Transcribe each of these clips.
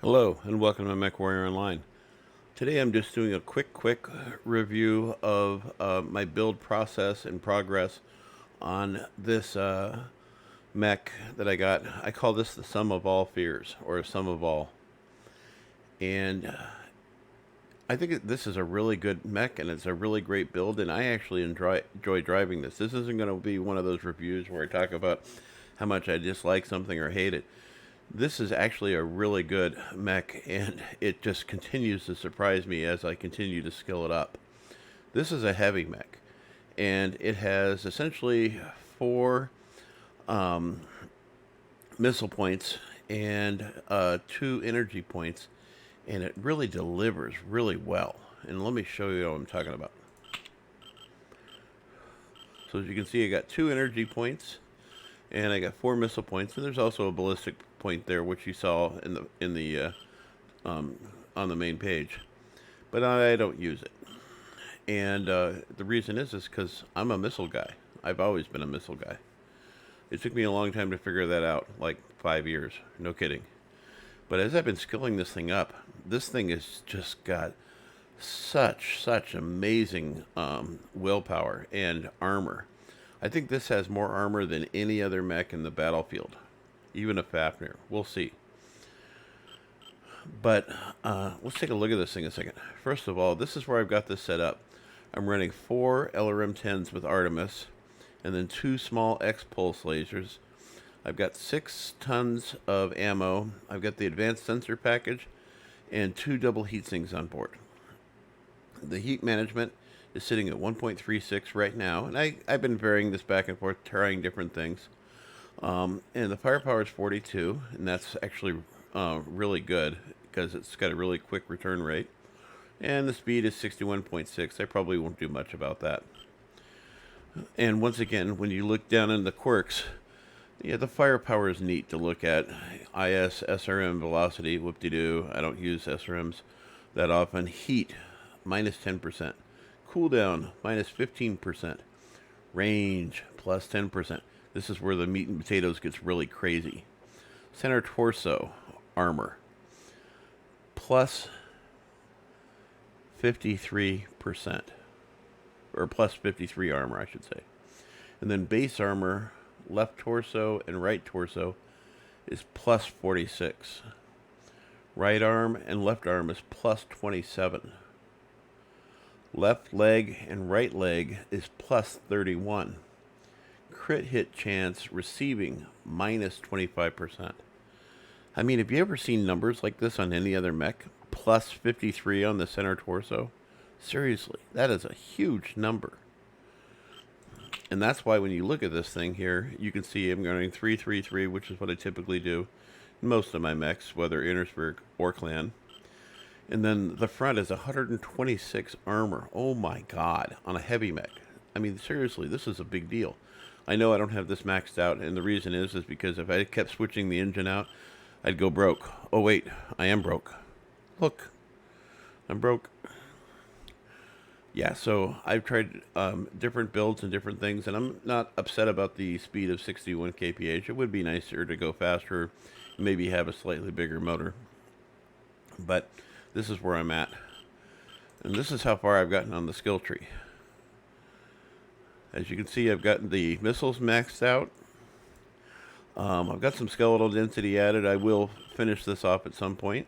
Hello and welcome to Mechwarrior Online. Today I'm just doing a quick review of my build process and progress on this mech that I got. I call this the sum of all fears, or sum of all. And I think this is a really good mech and it's a really great build, and I actually enjoy driving this. This isn't going to be one of those reviews where I talk about how much I dislike something or hate it. This is actually a really good mech, and it just continues to surprise me as I continue to skill it up. This is a heavy mech, and it has essentially 4 missile points and 2 energy points, and it really delivers really well. And let me show you what I'm talking about. So as you can see, I got 2 energy points, and I got 4 missile points, and there's also a ballistic point there, which you saw in the on the main page, but I don't use it. And the reason is because I'm a missile guy. I've always been a missile guy. It took me a long time to figure that out, like 5 years, no kidding. But as I've been skilling this thing up, this thing has just got such amazing willpower and armor. I think this has more armor than any other mech in the battlefield, even a Fafnir. We'll see. But let's take a look at this thing a second. First of all, this is where I've got this set up. I'm running 4 LRM-10s with Artemis, and then 2 small X-Pulse lasers. I've got 6 tons of ammo. I've got the advanced sensor package, and 2 double heat sinks on board. The heat management is sitting at 1.36 right now, and I've been varying this back and forth, trying different things. And the firepower is 42, and that's actually really good because it's got a really quick return rate. And the speed is 61.6. I probably won't do much about that. And once again, when you look down in the quirks, yeah, the firepower is neat to look at. IS, SRM, velocity, whoop-de-doo. I don't use SRMs that often. Heat, minus 10%. Cooldown, minus 15%. Range, plus 10%. This is where the meat and potatoes gets really crazy. Center torso armor, plus 53%. Or plus 53 armor, I should say. And then base armor, left torso and right torso, is plus 46. Right arm and left arm is plus 27. Left leg and right leg is plus 31. Crit hit chance receiving minus 25%. I mean, have you ever seen numbers like this on any other mech? Plus 53 on the center torso? Seriously, that is a huge number. And that's why when you look at this thing here, you can see I'm going 333, which is what I typically do in most of my mechs, whether Interspear or Clan. And then the front is 126 armor. Oh my god, on a heavy mech. I mean, seriously, this is a big deal. I know I don't have this maxed out, and the reason is because if I kept switching the engine out, I'd go broke. Oh wait, I am broke. Look, I'm broke. Yeah, so I've tried different builds and different things, and I'm not upset about the speed of 61 kph. It would be nicer to go faster, maybe have a slightly bigger motor. But this is where I'm at. And this is how far I've gotten on the skill tree. As you can see, I've gotten the missiles maxed out. I've got some skeletal density added. I will finish this off at some point.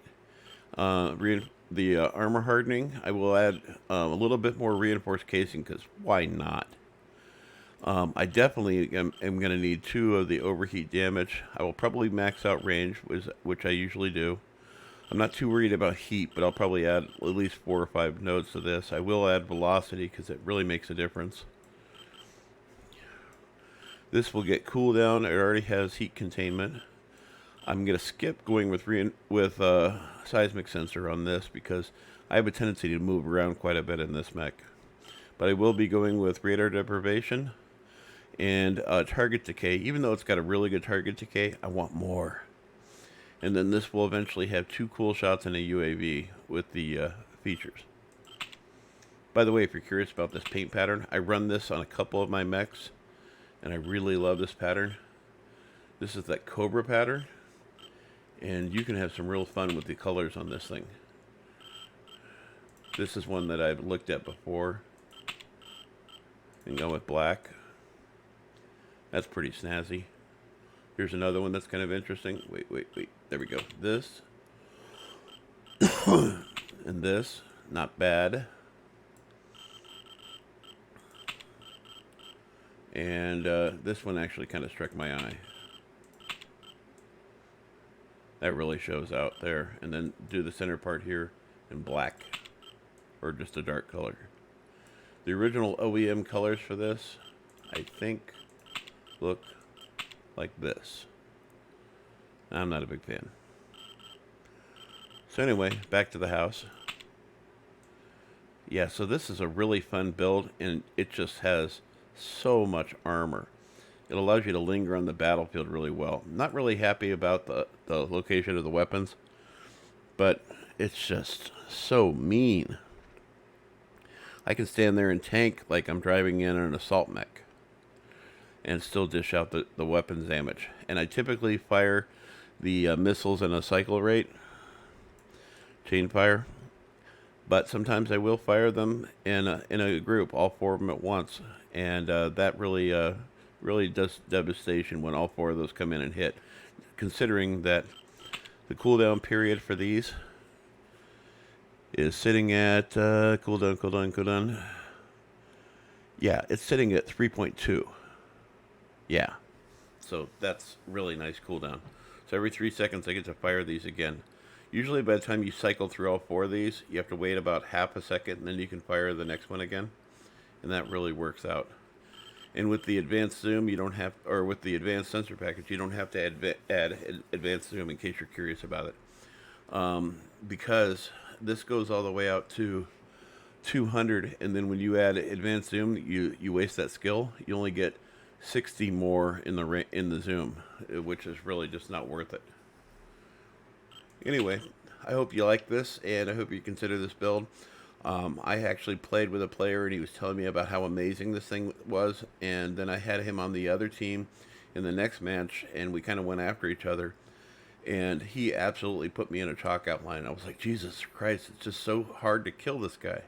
The armor hardening, I will add a little bit more reinforced casing, because why not? I definitely am going to need 2 of the overheat damage. I will probably max out range, which I usually do. I'm not too worried about heat, but I'll probably add at least 4 or 5 nodes to this. I will add velocity, because it really makes a difference. This will get cooldown. It already has heat containment. I'm going to skip going with seismic sensor on this because I have a tendency to move around quite a bit in this mech. But I will be going with radar deprivation and target decay. Even though it's got a really good target decay, I want more. And then this will eventually have 2 cool shots in a UAV with the features. By the way, if you're curious about this paint pattern, I run this on a couple of my mechs, and I really love this pattern. This is that cou-ba pattern. And you can have some real fun with the colors on this thing. This is one that I've looked at before. And go with black. That's pretty snazzy. Here's another one that's kind of interesting. Wait. There we go. This. And this. Not bad. And this one actually kind of struck my eye. That really shows out there. And then do the center part here in black. Or just a dark color. The original OEM colors for this, I think, look like this. I'm not a big fan. So anyway, back to the house. Yeah, so this is a really fun build, and it just has so much armor. It allows you to linger on the battlefield really well. I'm not really happy about the location of the weapons, but it's just so mean. I can stand there and tank like I'm driving in an assault mech and still dish out the weapons damage. And I typically fire the missiles in a cycle rate, chain fire, but sometimes I will fire them in a group, all four of them at once, and that really does devastation when all four of those come in and hit, considering that the cooldown period for these is sitting at, cooldown. Yeah, it's sitting at 3.2. Yeah. So that's really nice cooldown. So every 3 seconds I get to fire these again. Usually by the time you cycle through all four of these, you have to wait about half a second and then you can fire the next one again. And that really works out. And with the advanced zoom, you don't have, or with the advanced sensor package, you don't have to add advanced zoom in case you're curious about it. Because this goes all the way out to 200, and then when you add advanced zoom, you waste that skill. You only get 60 more in the zoom, which is really just not worth it. Anyway, I hope you like this, and I hope you consider this build. I actually played with a player, and he was telling me about how amazing this thing was, and then I had him on the other team in the next match, and we kind of went after each other. And he absolutely put me in a chalk outline. I was like, Jesus Christ, it's just so hard to kill this guy.